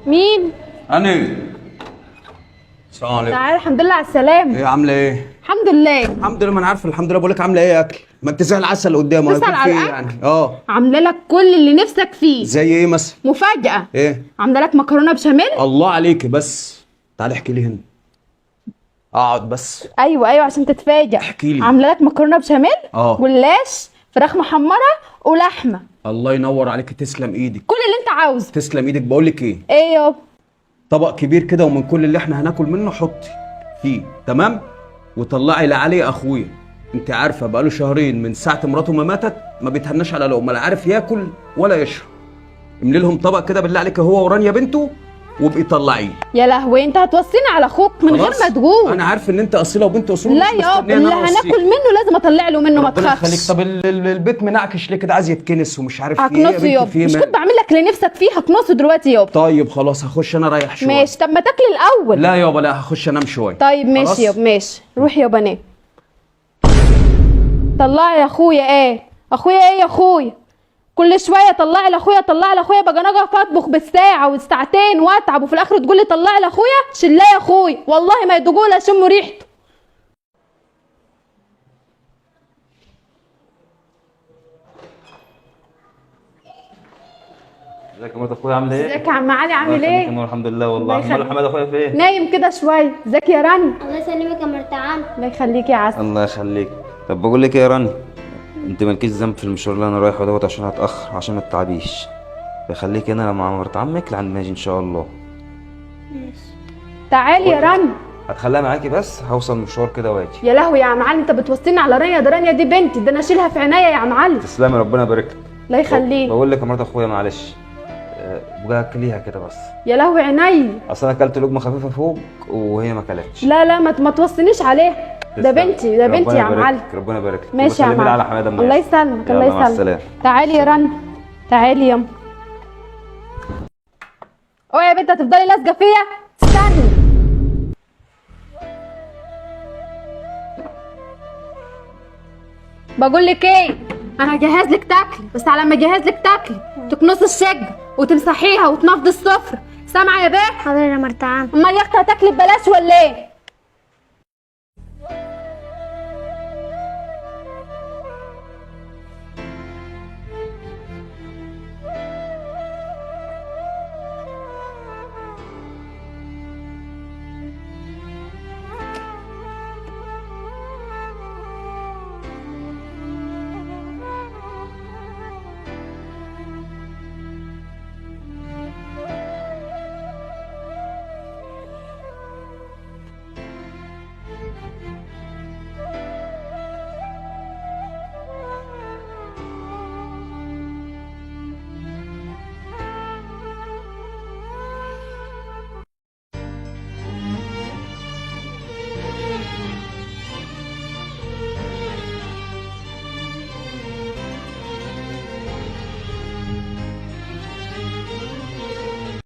مين؟ انا. السلام عليكم. تعالى. الحمد لله على السلامة. ايه عامله ايه؟ الحمد لله. الحمد لله. ما انا عارف الحمد لله. بقول لك عامله ايه يا اكل؟ ما انت زي العسل قدامه. تسأل على الأكل؟ يعني عاملة لك كل اللي نفسك فيه. زي ايه مثلا؟ مفاجأة. ايه؟ عاملة لك مكرونة بشاميل. الله عليكي. بس تعالي احكي لي هنا. اقعد بس. ايوه عشان تتفاجئ. احكي لي. عاملة لك مكرونة بشاميل. جلاش، فراخ محمرة ولحمة. الله ينور عليكي. تسلم ايدك. كل اللي انت عاوزه. تسلم ايدك. بقول لك ايه؟ ايه يابا؟ طبق كبير كده ومن كل اللي احنا هناكل منه حطي فيه، تمام؟ وطلعي لعلي اخويا. انت عارفه بقاله شهرين من ساعه مراته ما ماتت ما بيتهناش على لقمه، لا عارف ياكل ولا يشرب. املي لهم طبق كده بالله عليك هو ورانيا بنته وابقي طلعيه. يا لهوي، انت هتوصيني على اخوك من غير ما تقول. انا عارف ان انت اصيله وبنت اصول. لا يابا، اللي هناكل منه لازم اطلع له منه، ما ربنا تخافش. يخليك. طب البيت منعكش ليه كده؟ عايز يتكنس ومش عارف ايه. هكنسه يابا. مش كنت بعمل لك اللي نفسك فيه؟ هكنسه دلوقتي يابا. طيب خلاص هخش انا اريح شويه. ماشي. طب ما تاكل الاول. لا يابا لا، هخش انام شويه. طيب ماشي يابا. ماشي روح يابا نام. طلعي يا اخويا. ايه اخويا؟ ايه يا اخويا؟ كل شويه طلعي لاخويا طلعي لاخويا. بقى انا اقف اطبخ بالساعه والساعتين واتعب وفي الاخر تقول لي طلعي لاخويا. شلاه يا اخويا، والله ما يدوقوا لا شموا ريحته. ازيك يا مرات اخويا؟ عامله ايه؟ ازيك يا عم علي؟ عامل الله ايه؟ يخليك يا نور. الحمد لله والله. امال حماد اخويا فين؟ نايم كده شويه. ازيك يا راني؟ الله يسلمك يا مرتعان. الله يخليك يا عسل. الله يخليك. طب بقول لك ايه يا راني، انت مالكيش ذنب في المشوار اللي انا رايحه دوت عشان هتاخر، عشان ما تتعبيش. بخليك انا مع مرت عمك لعند ما اجي ان شاء الله. ماشي. تعالي يا راني. هتخليها معاكي بس هوصل مشوار كده واجي. يا لهوي يا عم علي، انت بتوصيني على رانيا؟ ده رانيا دي بنتي، ده انا اشيلها في عينيا يا عم علي. تسلمي ربنا يبارك لك. الله يخليك. بقول لك يا مرات اخويا معلش، بقى اكليها كده بس. يا لهوي عيني. اصل انا اكلت لقمه خفيفه فوق وهي ما اكلتش. لا ما توصينيش عليها. ده بنتي ده بنتي يا عم علي. ربنا يبارك لك. ماشي يا عم علي. على حماده. الله يسلمك. الله مع يسلمك. السلامه. تعالي يا رنا. تعالي يا اوعي يا بنت هتفضلي لازقه فيا. استني. بقول لك ايه، انا هجهز لك تاكلي، بس على ما اجهز لك تاكلي تكنسي الشقه وتمسحيها وتنفضي السفره. سامعه يا بيه؟ حاضر يا مرتعان. امال يا اختي هتاكلي ببلاش ولا ايه؟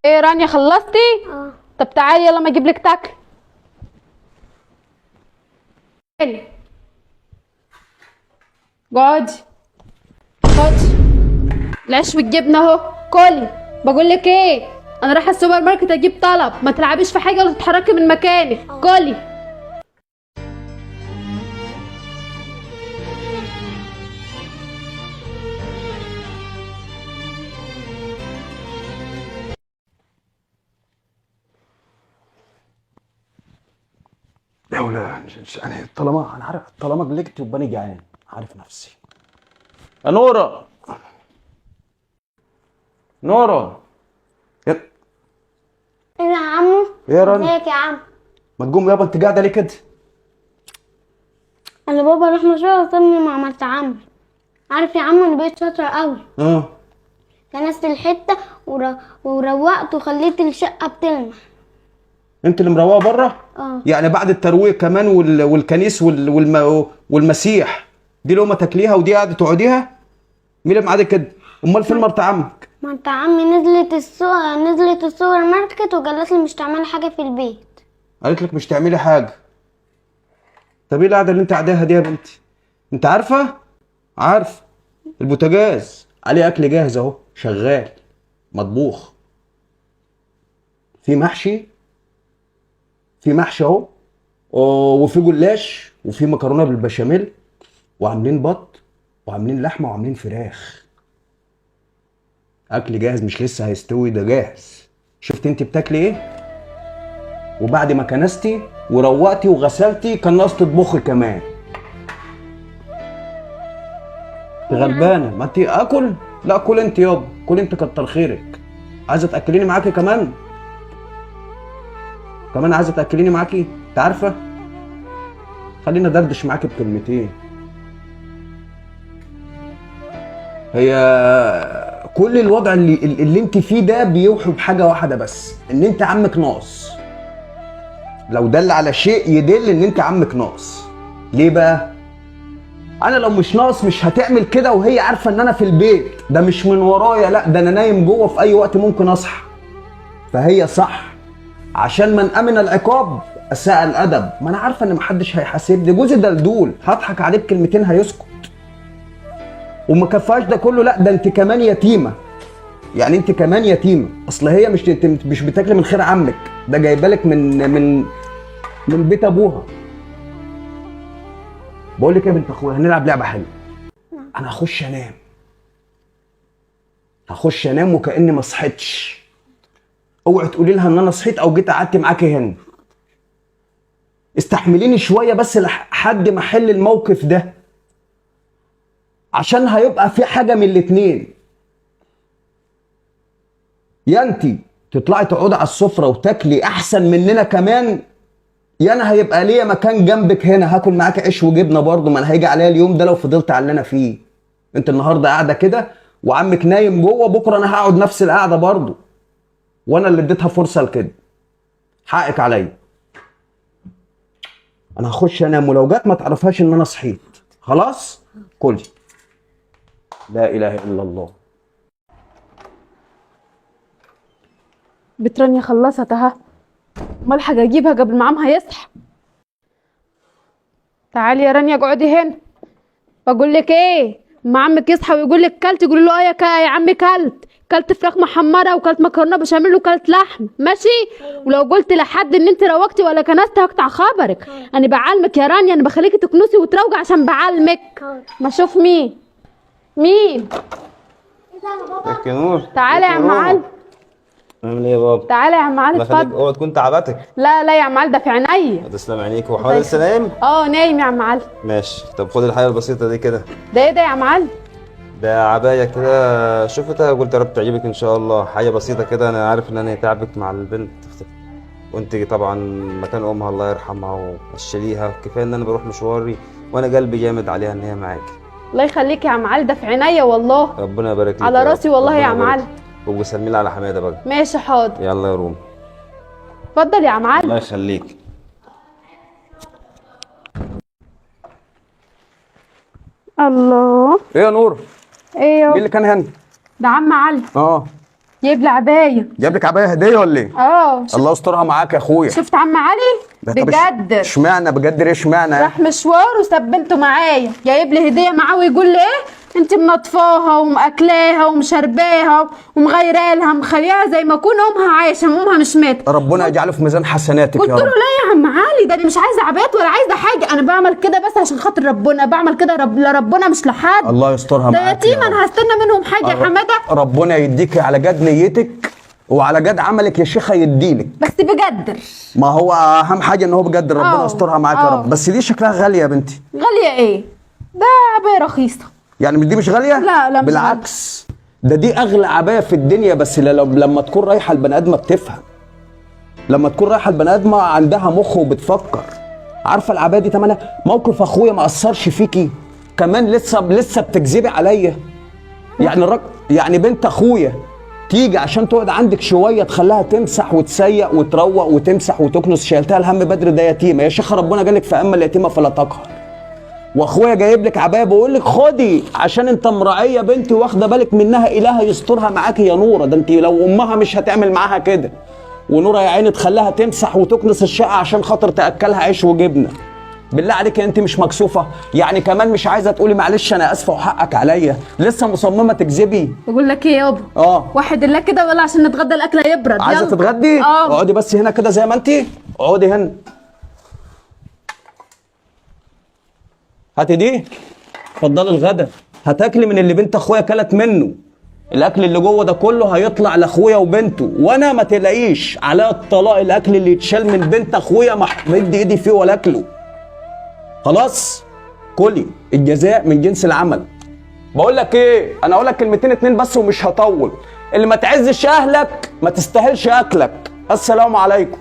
ايه رانيا خلصتي؟ طب تعالي يلا ما اجيب لك تاكل. اقعدي اقعدي. العيش والجبنه اهو كلي. بقول لك ايه، انا رايحه السوبر ماركت اجيب طلب، ما تلعبيش في حاجه ولا تتحركي من مكانك. كلي. لا ولا انا طالما انا عارف، طالما جلجت يبقى انا جعان، عارف نفسي. يا نورة. نورة. ايه يا عمو؟ ايه يا رنا؟ ازيك يا عم؟ ما تقوم يابا، انت قاعده ليه كده؟ انا بابا راح مشوار وطلبني مع مرتعان. عارف يا عم انا بقيت شاطره قوي. كنست الحته وروقت وخليت الشقه بتلمع. انت اللي مروقه بره؟ يعني بعد الترويق كمان والكنيس والمسيح دي لقمه تاكليها ودي قاعده تقعديها؟ مين اللي معادك كده؟ امال فين مرت عمك؟ مرت عمي نزلت السوبر ماركت وقالت لي مش تعملي حاجه في البيت. قالت لك مش تعملي حاجه؟ طب ايه القعده اللي انت قاعداها دي يا بنتي؟ انت عارفه؟ عارف البوتاجاز عليه اكل جاهز اهو شغال مطبوخ. في محشي اهو، وفي جلاش، وفي مكرونه بالبشاميل، وعاملين بط، وعاملين لحمه، وعاملين فراخ. اكل جاهز، مش لسه هيستوي، ده جاهز. شفت انت بتاكلي ايه؟ وبعد ما كنستي وروقتي وغسلتي كان ناقص تطبخي كمان. غلبانه. ما انت اكل؟ لا كل انت يابا، كل انت، كتر خيرك. عايزه تاكليني معاكي كمان عايزه تاكليني معاكي؟ انت عارفه، خلينا دردش معاكي بكلمتين. هي كل الوضع اللي انت فيه ده بيوحي بحاجه واحده بس، ان انت عمك ناقص. لو دل على شيء يدل ان انت عمك ناقص. ليه بقى؟ انا لو مش ناقص مش هتعمل كده، وهي عارفه ان انا في البيت، ده مش من ورايا، لا ده انا نايم جوه، في اي وقت ممكن اصحى. فهي صح، عشان من امن العقاب اساء الادب. ما انا عارفه ان محدش هيحاسبني، جوزي دلدول، هضحك عليه بكلمتين هيسكت. وما كفاش ده كله، لا ده انت كمان يتيمه. يعني انت كمان يتيمه، اصل هي مش بتاكل من خير عمك، ده جايبالك من بيت ابوها. بقول لك يا بنت اخويا، هنلعب لعبه حلوه. انا هخش انام وكاني ما صحيتش. اوعي تقولي لها ان انا صحيت او جيت قعدت معاكي هنا. استحمليني شويه بس لحد ما احل الموقف ده، عشان هيبقى في حاجه من الاتنين: يا انتي تطلعي تقعدي على السفره وتاكلي احسن مننا كمان، يا انا هيبقى ليا مكان جنبك هنا هاكل معاكي عيش وجبنه برضه. ما انا هيجي عليا اليوم ده لو فضلت على اللي انا فيه. انت النهارده قاعده كده وعمك نايم جوه، بكره انا هقعد نفس القعده برضه، وانا اللي اديتها فرصه لكده. حقك عليا. انا هخش انام، ولو جت ما تعرفهاش ان انا صحيت. خلاص؟ كلي. لا اله الا الله. بنت رانيا خلصت اهي، امال حاجه اجيبها قبل ما عمها يصحى. تعالي يا رانيا اقعدي هنا. بقول لك ايه، ما عمك يصحى ويقول لك كلت، قولي له اه يا عمي كلت فراخ محمره، وكلت مكرونه بشاميل، وكلت لحم، ماشي؟ ولو قلت لحد ان انت روقتي ولا كنستي هقطع خبرك. انا بعلمك يا رانيا، انا بخليكي تكنسي وتروقي عشان بعلمك. ما اشوف مين ازيك يا نور؟ تعالى يا عم علي. عامل ايه يا بابا؟ تعالى يا عم علي اتفضل. اوعى تكون تعبتك. لا يا عم علي، ده في عينيا. تسلم عينيك. هو حوالي لسه نايم؟ نايم يا عم علي. ماشي. طب خد الحاجه البسيطه دي كده. ده ايه ده يا عم علي؟ ده عبايه كده شفتها قلت يا رب تعجبك ان شاء الله. حاجه بسيطه كده، انا عارف ان انا تعبك مع البنت، وانت طبعا مكان امها الله يرحمها واشيليها. كفايه ان انا بروح مشواري وانا قلبي جامد عليها ان هي معاكي. الله يخليك يا عم علي، ده في عينيا والله. ربنا يبارك لك. على راسي والله يا عم علي. وسلمي لي على حماده بقى. ماشي حاضر. يلا يا روم. اتفضل يا عم علي. الله يخليك. الله. ايه يا نور؟ ايه مين اللي كان هنا؟ ده عم علي. جايب لي عبايه. جايب لك عبايه هديه ولا ايه؟ الله يسترها معاك يا اخويا. شفت عم علي؟ بجد. اشمعنى بجد؟ ليه اشمعنى؟ راح مشوار وسبنته معايا، جايب لي هديه معاه ويقول لي ايه؟ انت منطفاها ومأكلاها ومشرباها ومغيره لها، مخليها زي ما اكون امها عايشه، امها مش ماتت. ربنا يجعله في ميزان حسناتك يا رب. قلت له لا يا عم علي، ده انا مش عايزه عبايات ولا عايزه حاجه، انا بعمل كده بس عشان خاطر ربنا، بعمل كده لربنا مش لحد. الله يسترها معاك. ده يتيم، انا هستنى منهم حاجه يا حماده؟ ربنا يديك على جد نيتك وعلى جد عملك يا شيخه، يديلك. بس بجدر. ما هو اهم حاجه ان هو بجد. ربنا يسترها معاك يا رب. بس دي شكلها غاليه يا بنتي. غاليه ايه؟ ده عبايه رخيصه. يعني دي مش غاليه؟ لا مش بالعكس، دي اغلى عبايه في الدنيا. بس لما تكون رايحه البني ادمه بتفهم، لما تكون رايحه البني ادمه عندها مخ وبتفكر. عارفه العبايه دي تمنها؟ موقف اخويا ما اثرش فيكي كمان لسه بتكذبي عليا. يعني بنت اخويا تيجي عشان تقعد عندك شويه تخليها تمسح وتسيق وتروق وتمسح وتكنس، شايلتها الهم بدري. ده يتيمه يا شيخه، ربنا جالك في اما اليتيمه فلا تقهر. واخويا جايب لك عبايه بقول لك خدي عشان انت مراعيه بنتي واخده بالك منها. اله يسترها معاكي يا نوره. ده انت لو امها مش هتعمل معاها كده. ونوره يا عيني تخليها تمسح وتكنس الشقه عشان خاطر تاكلها عيش وجبنه. بالله عليك انت مش مكسوفه؟ يعني كمان مش عايزه تقولي معلش انا اسفه وحقك عليا؟ لسه مصممه تكذبي؟ بقول لك ايه يابا؟ واحد الله كده ولا عشان نتغدى الاكل هيبرد. عايزه يلا. تتغدي؟ اقعدي بس هنا كده زي ما انت، اقعدي هنا. هاتي دي، اتفضلي الغدا. هتاكلي من اللي بنت اخويا كلت منه. الاكل اللي جوه ده كله هيطلع لاخويا وبنته، وانا ما تلاقيش على الطلاق الاكل اللي يتشال من بنت اخويا ما مد ايدي فيه ولا اكله. خلاص؟ كلي، الجزاء من جنس العمل. بقول لك ايه، انا اقول لك كلمتين اتنين بس ومش هطول. اللي ما تعزش اهلك ما تستاهلش اكلك. السلام عليكم.